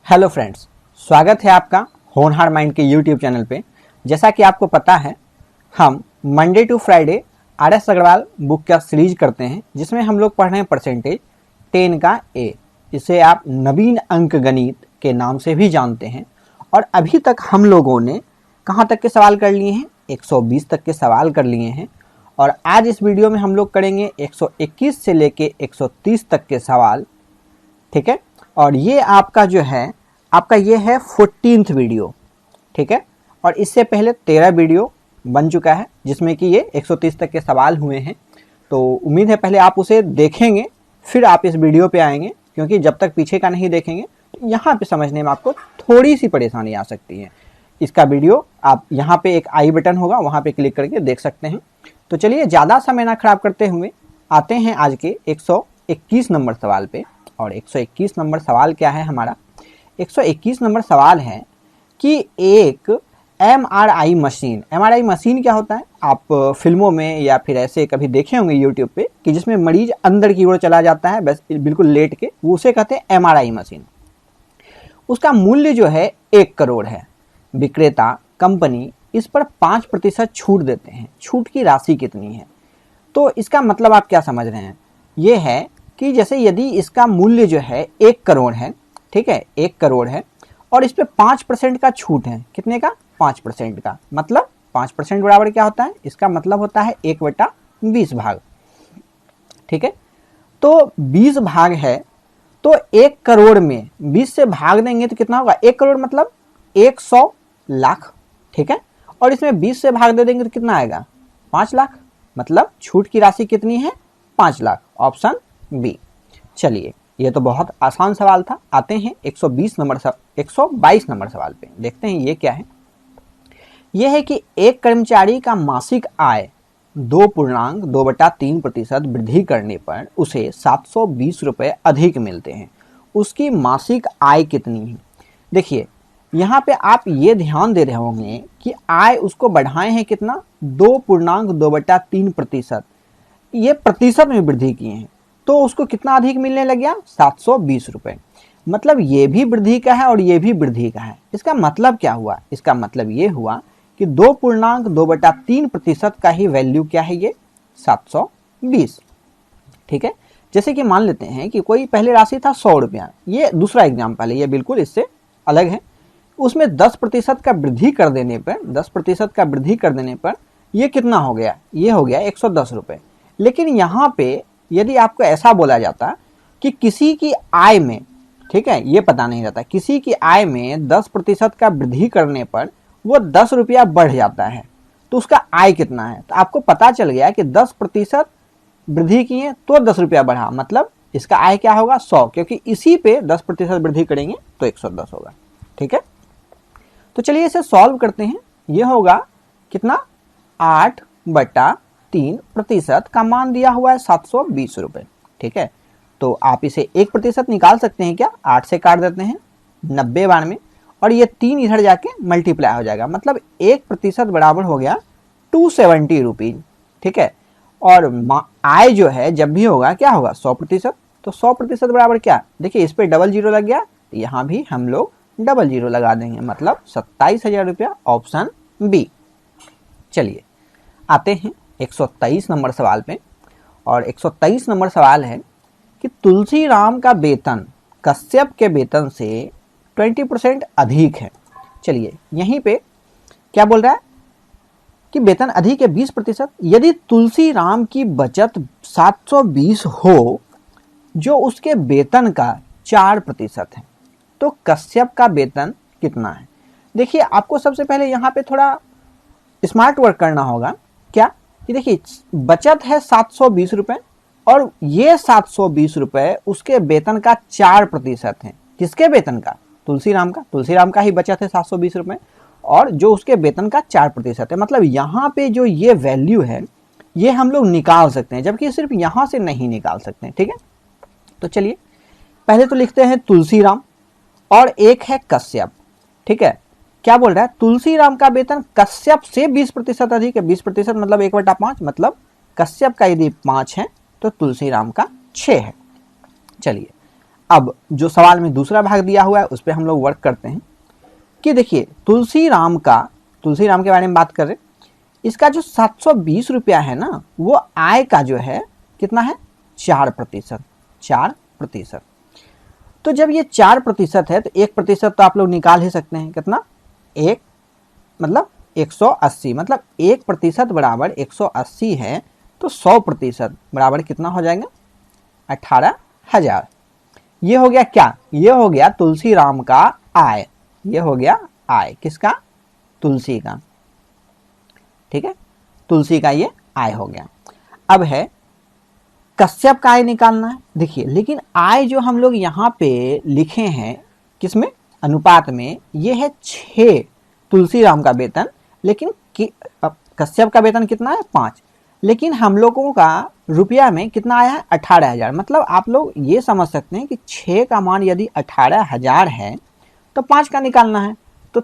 Hello friends, स्वागत है आपका होनहार माइंड के यूट्यूब चैनल पे। जैसा कि आपको पता है, हम Monday to Friday R S. Agarwal book का सीरीज करते हैं, जिसमें हम लोग पढ़ रहे हैं परसेंटेज 10 का ए। इसे आप नवीन अंक गणित के नाम से भी जानते हैं। और अभी तक हम लोगों ने कहाँ तक के सवाल कर लिए हैं? 120 तक के सवाल कर लिए हैं। और आज इस वीडियो में हम लोग करेंगे 121 से लेके 130 तक के सवाल। ठीक है, और ये आपका जो है ये है 14th वीडियो। ठीक है, और इससे पहले 13 वीडियो बन चुका है, जिसमें कि ये 130 तक के सवाल हुए हैं। तो उम्मीद है पहले आप उसे देखेंगे, फिर आप इस वीडियो पे आएंगे, क्योंकि जब तक पीछे का नहीं देखेंगे तो यहाँ पे समझने में आपको थोड़ी सी परेशानी आ सकती है। इसका वीडियो आप यहाँ पे एक आई बटन होगा, वहाँ पे क्लिक करके देख सकते हैं। तो चलिए ज़्यादा समय ना खराब करते हुए आते हैं आज के 121 नंबर सवाल पे। और 121 नंबर सवाल क्या है हमारा? 121 नंबर सवाल है कि एक MRI मशीन क्या होता है? आप फिल्मों में या फिर ऐसे कभी देखे होंगे यूट्यूब पे कि जिसमें मरीज अंदर की ओर चला जाता है, बस बिल्कुल लेट के, वो उसे कहते हैं MRI मशीन। उसका मूल्य जो है 1 करोड़ है। विक्रेता कंपनी इस पर 5% छूट देते हैं। छूट की राशि कितनी है? तो इसका मतलब आप क्या समझ रहे हैं? ये है कि जैसे यदि इसका मूल्य जो है 1 करोड़ है, ठीक है, 1 करोड़ है, और इस पे 5% का छूट है। कितने का? 5% का। मतलब 5% बराबर क्या होता है? इसका मतलब होता है 1/20 भाग। ठीक है, तो 20 भाग है, तो 1 करोड़ में 20 से भाग देंगे तो कितना होगा? 1 करोड़ मतलब 100 लाख। ठीक है, और इसमें 20 से भाग दे देंगे तो कितना आएगा? 5 लाख। मतलब छूट की राशि कितनी है? 5 लाख। Option B. चलिए, ये तो बहुत आसान सवाल था। आते हैं 122 नंबर सवाल पे। देखते हैं ये क्या है। यह है कि एक कर्मचारी का मासिक आय 2.2/3% वृद्धि करने पर उसे 720 रुपये अधिक मिलते हैं। उसकी मासिक आय कितनी है? देखिए, यहाँ पे आप ये ध्यान दे रहे होंगे कि आय उसको बढ़ाए हैं कितना? 2.2/3%। ये प्रतिशत में वृद्धि किए हैं, तो उसको कितना अधिक मिलने लग गया? 720 रुपये। मतलब ये भी वृद्धि का है और ये भी वृद्धि का है। इसका मतलब क्या हुआ? इसका मतलब ये हुआ कि 2.2/3% का ही वैल्यू क्या है? ये 720। ठीक है, जैसे कि मान लेते हैं कि कोई पहले राशि था 100 रुपया। ये दूसरा एग्जाम्पल है, ये बिल्कुल इससे अलग है। उसमें 10% का वृद्धि कर देने पर ये कितना हो गया? ये हो गया 110 रुपये। लेकिन यहाँ पे यदि आपको ऐसा बोला जाता कि किसी की आय में, ठीक है, ये पता नहीं रहता, किसी की आय में 10% का वृद्धि करने पर वो 10 रुपया बढ़ जाता है, तो उसका आय कितना है? तो आपको पता चल गया कि 10% वृद्धि किए तो 10 रुपया बढ़ा, मतलब इसका आय क्या होगा? 100, क्योंकि इसी पे 10% वृद्धि करेंगे तो 110 होगा। ठीक है, तो चलिए इसे सॉल्व करते हैं। ये होगा कितना? 8/3% का मान दिया हुआ है 720 रुपये। ठीक है, तो आप इसे 1% निकाल सकते हैं क्या? 8 से काट देते हैं 90 बार में, और ये 3 इधर जाके मल्टीप्लाई हो जाएगा। मतलब 1% बराबर हो गया 270 रुपीज। ठीक है, और आय जो है जब भी होगा क्या होगा? 100%। तो 100% बराबर क्या? देखिए, इस पे डबल जीरो लग गया, तो यहाँ भी हम लोग डबल जीरो लगा देंगे, मतलब 27,000 रुपया। Option B. चलिए आते हैं 123 नंबर सवाल पे। और 123 नंबर सवाल है कि तुलसीराम का वेतन कश्यप के वेतन से 20% अधिक है। चलिए, यहीं पे क्या बोल रहा है कि वेतन अधिक है 20%। यदि तुलसीराम की बचत 720 हो, जो उसके वेतन का 4% है, तो कश्यप का वेतन कितना है? देखिए, आपको सबसे पहले यहाँ पे थोड़ा स्मार्ट वर्क करना होगा। क्या कि देखिए, बचत है 720 रुपये, और ये 720 रुपये उसके वेतन का 4% है। किसके वेतन का? तुलसीराम का ही बचत है 720 रुपये, और जो उसके वेतन का 4% है। मतलब यहाँ पे जो ये वैल्यू है, ये हम लोग निकाल सकते हैं, जबकि सिर्फ यहाँ से नहीं निकाल सकते हैं। ठीक है, तो चलिए पहले तो लिखते हैं तुलसीराम, और एक है कश्यप। ठीक है, क्या बोल रहा है? तुलसीराम का वेतन कश्यप से 20% अधिक है। 20% मतलब 1/5, मतलब कश्यप का यदि 5 है तो तुलसीराम का 6 है। चलिए अब जो सवाल में दूसरा भाग दिया हुआ है उस पर हम लोग वर्क करते हैं कि देखिए तुलसी राम के बारे में बात कर रहे, इसका जो 720 रुपया है ना, वो आय का जो है कितना है 4%। तो जब ये 4% है तो 1% तो आप लोग निकाल ही सकते हैं, कितना, एक मतलब 180, मतलब 1% बराबर 180 है, तो 100% बराबर कितना हो जाएगा 18,000। ये हो गया क्या, ये हो गया तुलसी राम का आय, ये हो गया आय किसका, तुलसी का, ठीक है, तुलसी का ये आय हो गया। अब है कश्यप का आय निकालना है। देखिए लेकिन आय जो हम लोग यहाँ पे लिखे हैं किसमें, अनुपात में, ये है 6 तुलसी राम का वेतन, लेकिन कश्यप का वेतन कितना है 5, लेकिन हम लोगों का रुपया में कितना आया है 18,000। मतलब आप लोग ये समझ सकते हैं कि 6 का मान यदि 18,000 है तो 5 का निकालना है, तो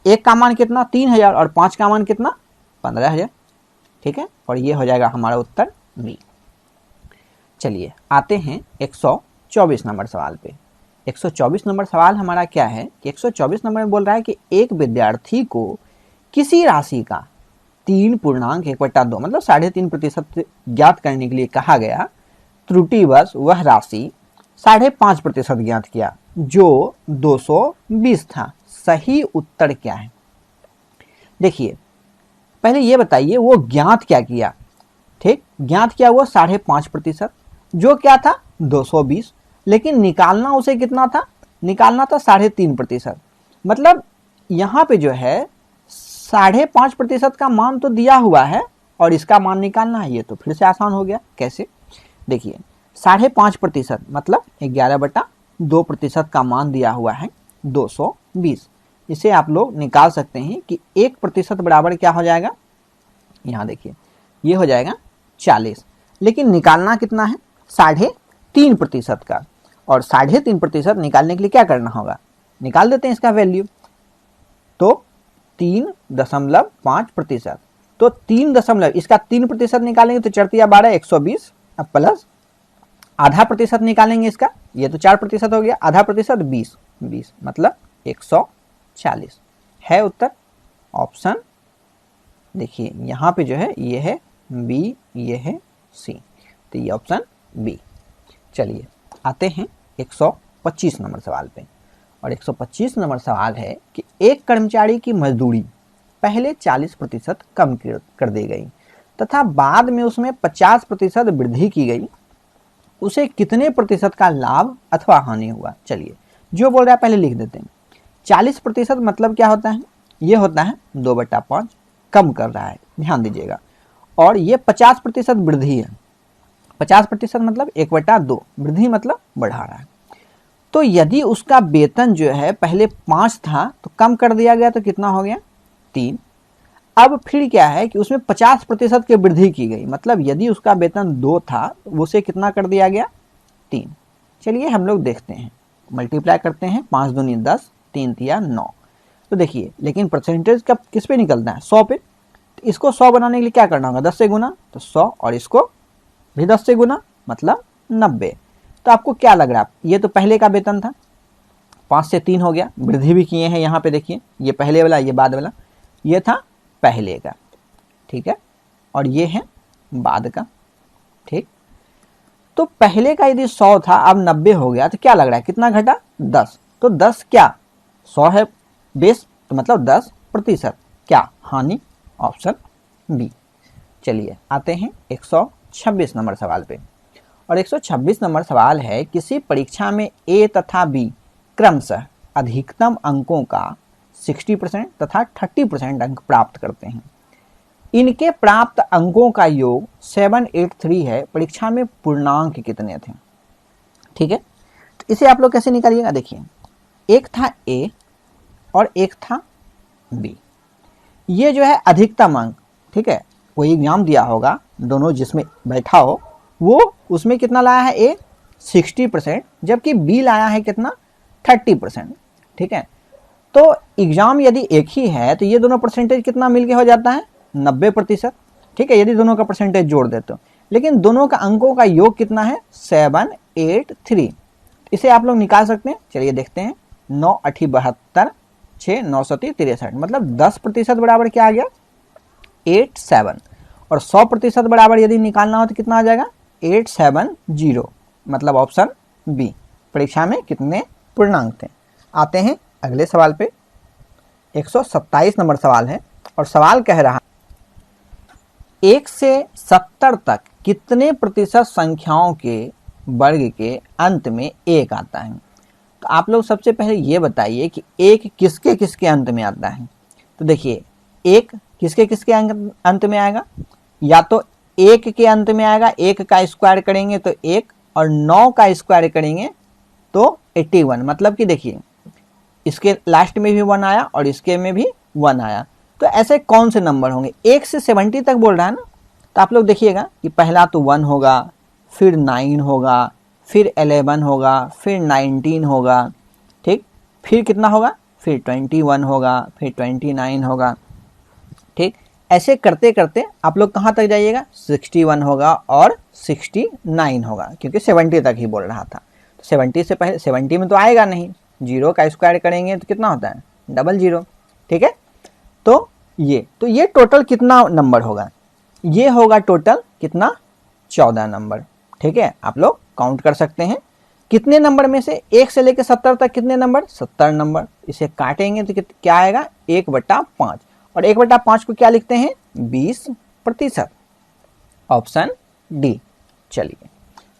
1 का मान कितना 3,000 और 5 का मान कितना 15,000, ठीक है, और ये हो जाएगा हमारा उत्तर बी। चलिए आते हैं 124 नंबर सवाल पे। 124 नंबर सवाल हमारा क्या है कि 124 नंबर में बोल रहा है कि एक विद्यार्थी को किसी राशि का 3.1/2 मतलब 3.5% ज्ञात करने के लिए कहा गया, त्रुटिवश वह राशि 5.5% ज्ञात किया जो 220 था, सही उत्तर क्या है। देखिए पहले ये बताइए वो ज्ञात क्या किया, ठीक, ज्ञात किया हुआ 5.5%, जो क्या था 220, लेकिन निकालना उसे कितना था, निकालना था 3.5%। मतलब यहाँ पे जो है 5.5% का मान तो दिया हुआ है और इसका मान निकालना है, ये तो फिर से आसान हो गया। कैसे, देखिए 5.5% मतलब 11/2% का मान दिया हुआ है 220, इसे आप लोग निकाल सकते हैं कि 1% बराबर क्या हो जाएगा, यहाँ देखिए ये हो जाएगा 40, लेकिन निकालना कितना है 3.5% का, और 3.5% निकालने के लिए क्या करना होगा, निकाल देते हैं इसका वैल्यू, तो 3.5%, तो 3 इसका 3% निकालेंगे तो 4 × 12 120, अब प्लस आधा प्रतिशत निकालेंगे इसका, ये तो 4% हो गया, आधा प्रतिशत 20 मतलब 140 है उत्तर ऑप्शन। देखिए यहाँ पे जो है ये है बी, ये है सी, तो ये ऑप्शन बी। चलिए आते हैं 125 नंबर सवाल पे, और 125 नंबर सवाल है कि एक कर्मचारी की मजदूरी पहले 40% कम कर दी गई तथा बाद में उसमें 50% वृद्धि की गई, उसे कितने प्रतिशत का लाभ अथवा हानि हुआ। चलिए जो बोल रहा है पहले लिख देते हैं। 40% मतलब क्या होता है, ये होता है 2/5 कम कर रहा है, ध्यान दीजिएगा, और ये 50% वृद्धि है, 50% मतलब 1/2, वृद्धि मतलब बढ़ा रहा है। तो यदि उसका वेतन जो है पहले 5 था तो कम कर दिया गया तो कितना हो गया 3, अब फिर क्या है कि उसमें 50% की वृद्धि की गई, मतलब यदि उसका वेतन 2 था उसे कितना कर दिया गया 3। चलिए हम लोग देखते हैं, मल्टीप्लाई करते हैं, 5 दूनी 10, 3 तिया 9। तो देखिए लेकिन परसेंटेज कब किस पे निकलता है 100 पे, तो इसको 100 बनाने के लिए क्या करना होगा 10 से गुना, तो 100, और इसको भी 10 से गुना मतलब 90। तो आपको क्या लग रहा है, ये तो पहले का वेतन था, 5 से 3 हो गया, वृद्धि भी किए हैं यहाँ पे देखिए, ये पहले वाला ये बाद वाला, ये था पहले का, ठीक है, और ये है बाद का, ठीक। तो पहले का यदि 100 था अब 90 हो गया, तो क्या लग रहा है कितना घटा 10, तो 10 क्या 100 है बेस, तो मतलब 10% क्या हानि, ऑप्शन बी। चलिए आते हैं 126 नंबर सवाल पे, और 126 नंबर सवाल है किसी परीक्षा में ए तथा बी क्रमशः अधिकतम अंकों का 60% तथा 30% अंक प्राप्त करते हैं, इनके प्राप्त अंकों का योग 783 है, परीक्षा में पूर्णांक कितने थे। ठीक है, तो इसे आप लोग कैसे निकालिएगा, देखिए एक था ए और एक था बी, ये जो है अधिकतम अंक, ठीक है, कोई एग्जाम दिया होगा दोनों जिसमें बैठा हो वो उसमें कितना लाया है ए 60%, जबकि बी लाया है कितना 30%, ठीक है। तो एग्जाम यदि एक ही है तो ये दोनों परसेंटेज कितना मिलके हो जाता है 90%, ठीक है, यदि दोनों का परसेंटेज जोड़ देते हो, लेकिन दोनों का अंकों का योग कितना है 783, इसे आप लोग निकाल सकते हैं। चलिए देखते हैं। 9 8 72, 6 9 7 63, मतलब 10% बराबर क्या आ गया 87। और 100% बराबर यदि निकालना हो तो कितना आ जाएगा 870, मतलब ऑप्शन बी। परीक्षा में कितने पूर्णांक थे। आते हैं अगले सवाल पे। 127 नंबर सवाल है और सवाल कह रहा 1 से 70 तक कितने प्रतिशत संख्याओं के वर्ग के अंत में 1 आता है। तो आप लोग सबसे पहले ये बताइए कि 1 किसके किसके अंत में आता है। तो देखिए 1 किसके किसके अंत में आएगा, या तो 1 के अंत में आएगा, 1 का स्क्वायर करेंगे तो 1, और 9 का स्क्वायर करेंगे तो 81। मतलब कि देखिए इसके लास्ट में भी 1 आया और इसके में भी 1 आया। तो ऐसे कौन से नंबर होंगे, 1 से 70 तक बोल रहा है ना। तो आप लोग देखिएगा कि पहला तो 1 होगा, फिर 9 होगा, फिर 11 होगा, फिर 19 होगा, ठीक, फिर कितना होगा, फिर 21 होगा, फिर 29 होगा, ठीक। ऐसे करते करते आप लोग कहाँ तक जाइएगा, 61 होगा और 69 होगा, क्योंकि 70 तक ही बोल रहा था। तो 70 से पहले 70 में तो आएगा नहीं, 0 का स्क्वायर करेंगे तो कितना होता है 00, ठीक है। तो ये टोटल कितना नंबर होगा, ये होगा टोटल कितना 14 नंबर, ठीक है। आप लोग काउंट कर सकते हैं कितने नंबर में से 1 से लेकर 70 तक कितने नंबर, 70 नंबर। इसे काटेंगे तो क्या आएगा 1/5, और 1/5 को क्या लिखते हैं 20%, ऑप्शन डी। चलिए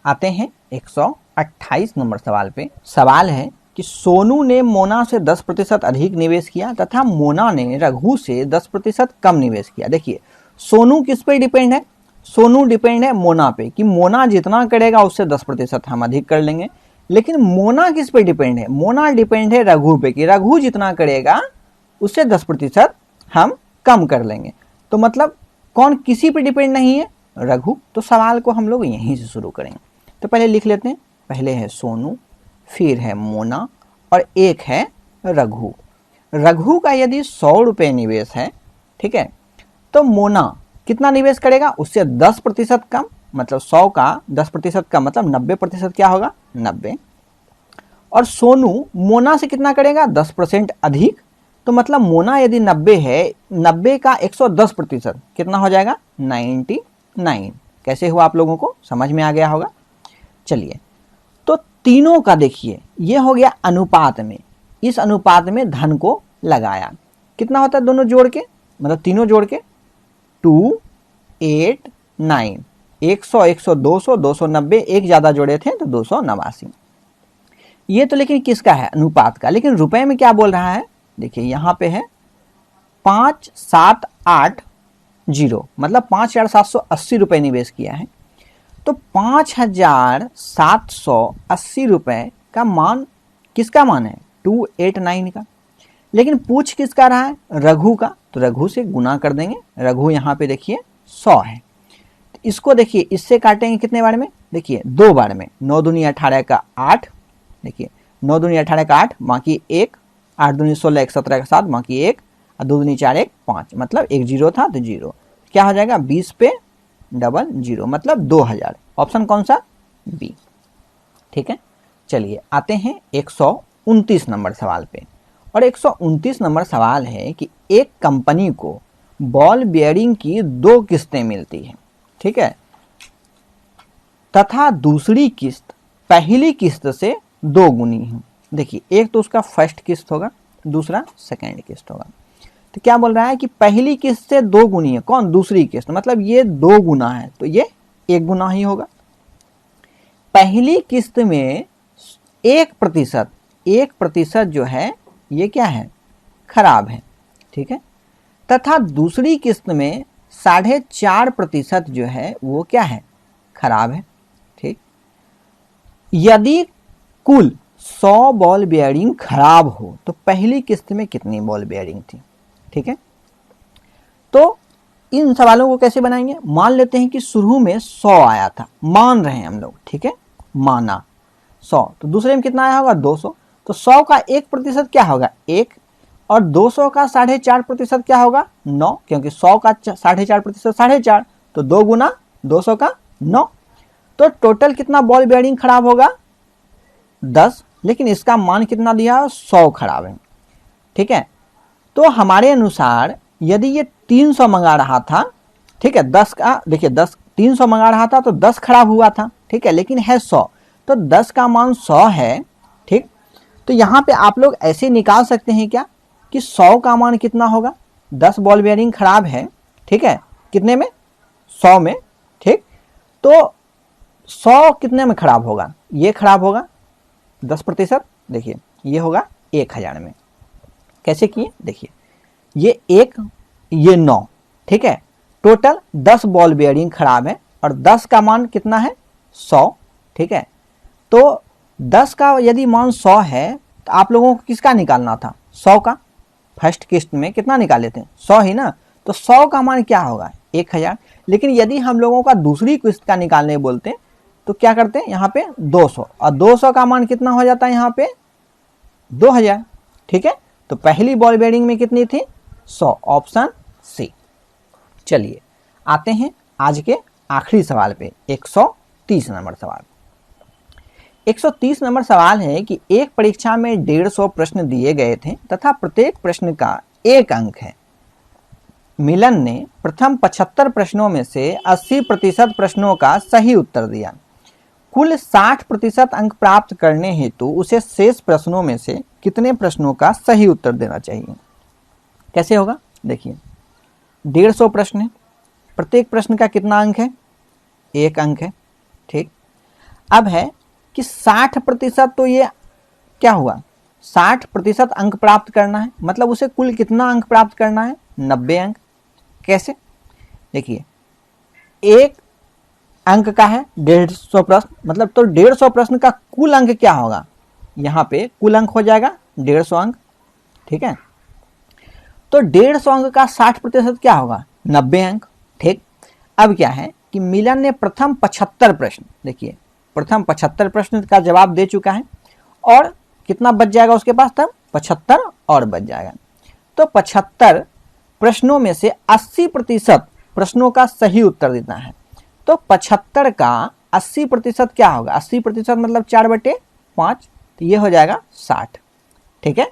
आते हैं 128 नंबर सवाल पे। सवाल है कि सोनू ने मोना से 10% अधिक निवेश किया तथा मोना ने रघु से 10% कम निवेश किया। देखिए सोनू किस पे डिपेंड है, सोनू डिपेंड है मोना पे, कि मोना जितना करेगा उससे 10% हम अधिक कर लेंगे। लेकिन मोना किस पे डिपेंड है, मोना डिपेंड है रघु पे, कि रघु जितना करेगा उससे 10% हम कम कर लेंगे। तो मतलब कौन किसी पे डिपेंड नहीं है, रघु। तो सवाल को हम लोग यहीं से शुरू करेंगे। तो पहले लिख लेते हैं, पहले है सोनू, फिर है मोना और एक है रघु। रघु का यदि 100 रुपये निवेश है, ठीक है, तो मोना कितना निवेश करेगा उससे 10% कम, मतलब 100 का 10% कम, मतलब 90% क्या होगा 90। और सोनू मोना से कितना करेगा 10% अधिक, तो मतलब मोना यदि 90 है, 90 का 110% कितना हो जाएगा 99। कैसे हुआ आप लोगों को समझ में आ गया होगा। चलिए तो तीनों का देखिए ये हो गया अनुपात में, इस अनुपात में धन को लगाया, कितना होता है दोनों जोड़ के, मतलब तीनों जोड़ के 2 8 9, 100 100 200 290, एक ज़्यादा जोड़े थे तो 289। ये तो लेकिन किसका है अनुपात का, लेकिन रुपए में क्या बोल रहा है, देखिए यहाँ पे है 5780, मतलब 5780 रुपये निवेश किया है। तो 5780 रुपये का मान किसका मान है 289 का, लेकिन पूछ किसका रहा है रघु का, तो रघु से गुना कर देंगे। रघु यहाँ पे देखिए 100 है, तो इसको देखिए इससे काटेंगे कितने बार में, देखिए 2 बार में, 9 दूनी 18 का 8, देखिए 9 दूनी 18 का 8, बाकी 1, 8 दूनी 16 1 17 का 7, बाकी 1, और 2 दूनी 4 1 5, मतलब 1 0 था तो 0, क्या हो जाएगा 20 पे 00, मतलब 2000, ऑप्शन कौन सा बी, ठीक है। चलिए आते हैं 129 नंबर सवाल पे। और 129 नंबर सवाल है कि एक कंपनी को बॉल बियरिंग की 2 किस्तें मिलती हैं, ठीक है, तथा दूसरी किस्त पहली किस्त से 2 गुनी है। देखिए एक तो उसका फर्स्ट किस्त होगा, दूसरा सेकेंड किस्त होगा। तो क्या बोल रहा है कि पहली किस्त से 2 गुनी है, कौन दूसरी किस्त, मतलब ये 2 गुना है तो ये 1 गुना ही होगा। पहली किस्त में 1% जो है ये क्या है खराब है, ठीक है, तथा दूसरी किस्त में 4.5% जो है वो क्या है खराब है, ठीक। यदि कुल 100 बॉल बेयरिंग खराब हो तो पहली किस्त में कितनी बॉल बेयरिंग थी, ठीक है। तो इन सवालों को कैसे बनाएंगे, मान लेते हैं कि शुरू में 100 आया था, मान रहे हैं हम लोग, ठीक है, माना 100, तो दूसरे में कितना आया होगा 200, तो 100 का 1% क्या होगा 1, और 200 का 4.5% क्या होगा 9, क्योंकि 100 का 4.5% 4.5, तो 2 गुना 200 का 9। तो टोटल कितना बॉल बेयरिंग खराब होगा 10, लेकिन इसका मान कितना दिया है, 100 खराब है। ठीक है, तो हमारे अनुसार यदि ये 300 मंगा रहा था, ठीक है, 10 का देखिए 10 300 मंगा रहा था तो 10 खराब हुआ था, ठीक है, लेकिन है 100, तो 10 का मान 100 है। ठीक, तो यहाँ पे आप लोग ऐसे निकाल सकते हैं क्या कि 100 का मान कितना होगा, 10 बॉल बेयरिंग खराब है, ठीक है, कितने में, 100 में। ठीक, तो 100 कितने में खराब होगा, ये खराब होगा 10%, देखिए ये होगा 1000 में। कैसे किए, देखिए ये 1 ये 9, ठीक है, टोटल 10 बॉल बेयरिंग खराब है और 10 का मान कितना है, 100। ठीक है, तो 10 का यदि मान 100 है तो आप लोगों को किसका निकालना था, 100 का। फर्स्ट किस्त में कितना निकाले थे, 100 ही ना, तो 100 का मान क्या होगा, 1000। लेकिन यदि हम लोगों का दूसरी किस्त का निकालने बोलते हैं तो क्या करते हैं, यहाँ पे 200, और 200 का मान कितना हो जाता है यहाँ पे 2000। ठीक है, तो पहली बॉल बेयरिंग में कितनी थी, 100, ऑप्शन सी। चलिए आते हैं आज के आखिरी सवाल पे, 130 नंबर सवाल। 130 नंबर सवाल है कि एक परीक्षा में 150 प्रश्न दिए गए थे तथा प्रत्येक प्रश्न का 1 अंक है। मिलन ने प्रथम 75 प्रश्नों में से 80% प्रश्नों का सही उत्तर दिया। कुल 60% अंक प्राप्त करने हेतु उसे शेष प्रश्नों में से कितने प्रश्नों का सही उत्तर देना चाहिए। कैसे होगा, देखिए 150 प्रश्न है, प्रत्येक प्रश्न का कितना अंक है, 1 अंक है। ठीक, अब है कि 60%, तो ये क्या हुआ, 60% अंक प्राप्त करना है, मतलब उसे कुल कितना अंक प्राप्त करना है, 90 अंक। कैसे, देखिए 1 अंक का है 150 प्रश्न, मतलब तो 150 प्रश्न का कुल अंक क्या होगा, यहाँ पे कुल अंक हो जाएगा 150 अंक। ठीक है, तो 150 अंक का 60% क्या होगा, 90 अंक। ठीक, अब क्या है कि मिलन ने प्रथम 75 प्रश्न, देखिए प्रथम 75 प्रश्न का जवाब दे चुका है और कितना बच जाएगा उसके पास, तब 75 और बच जाएगा। तो 75 प्रश्नों में से 80% प्रश्नों का सही उत्तर देना है। तो 75 का 80% क्या होगा, 80% मतलब 4/5, तो ये हो जाएगा 60। ठीक है,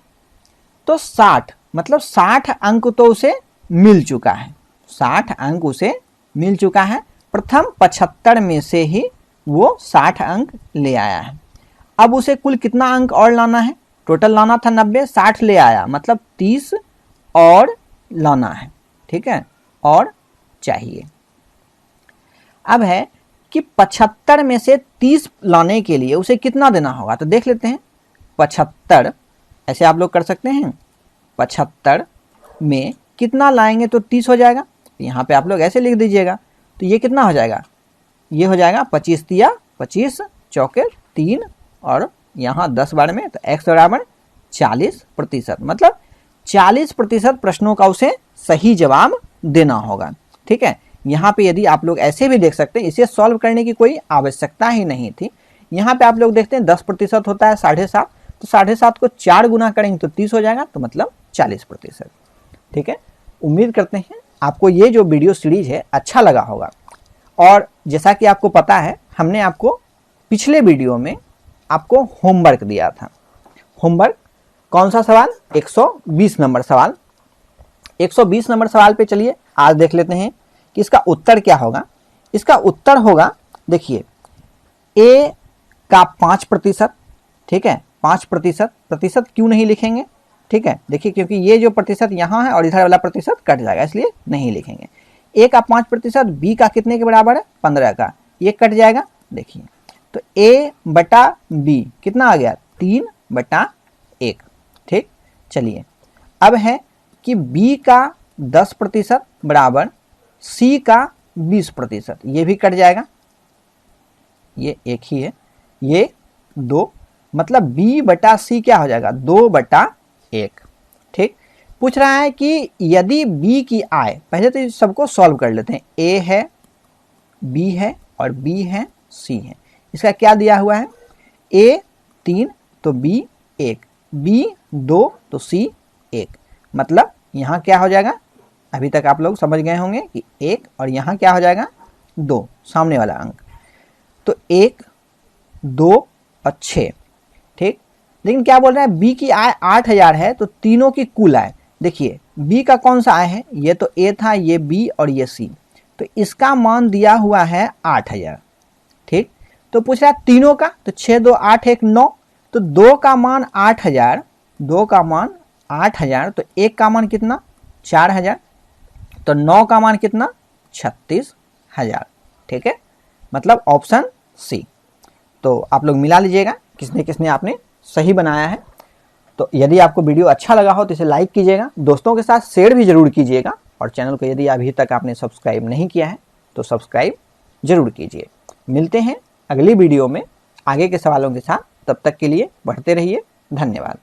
तो 60 मतलब 60 अंक तो उसे मिल चुका है, 60 अंक उसे मिल चुका है, प्रथम 75 में से ही वो 60 अंक ले आया है। अब उसे कुल कितना अंक और लाना है, टोटल लाना था 90, 60 ले आया, मतलब 30 और लाना है। ठीक है, और चाहिए। अब है कि 75 में से 30 लाने के लिए उसे कितना देना होगा, तो देख लेते हैं। 75 ऐसे आप लोग कर सकते हैं, 75 में कितना लाएंगे तो 30 हो जाएगा, यहाँ पे आप लोग ऐसे लिख दीजिएगा, तो ये कितना हो जाएगा, ये हो जाएगा 25 तिया 25 चौके 3 और यहाँ 10 बार में, तो x बराबर 40%, मतलब 40% प्रश्नों का उसे सही जवाब देना होगा। ठीक है, यहाँ पे यदि आप लोग ऐसे भी देख सकते हैं, इसे सॉल्व करने की कोई आवश्यकता ही नहीं थी। यहाँ पे आप लोग देखते हैं 10% होता है 7.5, तो 7.5 को 4 गुना करेंगे तो 30 हो जाएगा, तो मतलब 40%। ठीक है, उम्मीद करते हैं आपको ये जो वीडियो सीरीज है अच्छा लगा होगा। और जैसा कि आपको पता है, हमने आपको पिछले वीडियो में आपको होमवर्क दिया था। होमवर्क कौन सा सवाल, 120 नंबर सवाल। 120 नंबर सवाल पे चलिए आज देख लेते हैं कि इसका उत्तर क्या होगा। इसका उत्तर होगा, देखिए ए का 5%। ठीक है, 5%, प्रतिशत क्यों नहीं लिखेंगे, ठीक है, देखिए क्योंकि ये जो प्रतिशत यहाँ है और इधर वाला प्रतिशत कट जाएगा, इसलिए नहीं लिखेंगे। ए का 5%, बी का कितने के बराबर है, 15 का, ये कट जाएगा। देखिए तो ए बटा बी कितना आ गया, 3/1। ठीक, चलिए अब है कि बी का 10% बराबर सी का 20%, ये भी कट जाएगा, ये एक ही है, ये 2, मतलब b बटा सी क्या हो जाएगा, 2/1। ठीक, पूछ रहा है कि यदि b की आय, पहले तो सबको सॉल्व कर लेते हैं, a है, b है और b है, c है। इसका क्या दिया हुआ है, a 3 तो b 1, b 2 तो c 1, मतलब यहाँ क्या हो जाएगा, अभी तक आप लोग समझ गए होंगे कि 1 और यहाँ क्या हो जाएगा 2, सामने वाला अंक, तो 1 2 और 6, लेकिन क्या बोल रहे हैं, बी की आय 8,000 है तो तीनों की कुल आय, देखिए बी का कौन सा आय है, ये तो ए था, ये बी और ये सी, तो इसका मान दिया हुआ है 8,000। ठीक, तो पूछ रहा है तीनों का, तो 6 2 8 1 9, तो 2 का मान 8,000, 2 का मान 8,000, तो 1 का मान कितना 4,000, तो 9 का मान कितना 36,000। ठीक है, मतलब ऑप्शन सी। तो आप लोग मिला लीजिएगा किसने किसने आपने सही बनाया है। तो यदि आपको वीडियो अच्छा लगा हो तो इसे लाइक कीजिएगा, दोस्तों के साथ शेयर भी जरूर कीजिएगा, और चैनल को यदि अभी तक आपने सब्सक्राइब नहीं किया है तो सब्सक्राइब जरूर कीजिए। मिलते हैं अगली वीडियो में आगे के सवालों के साथ, तब तक के लिए पढ़ते रहिए। धन्यवाद।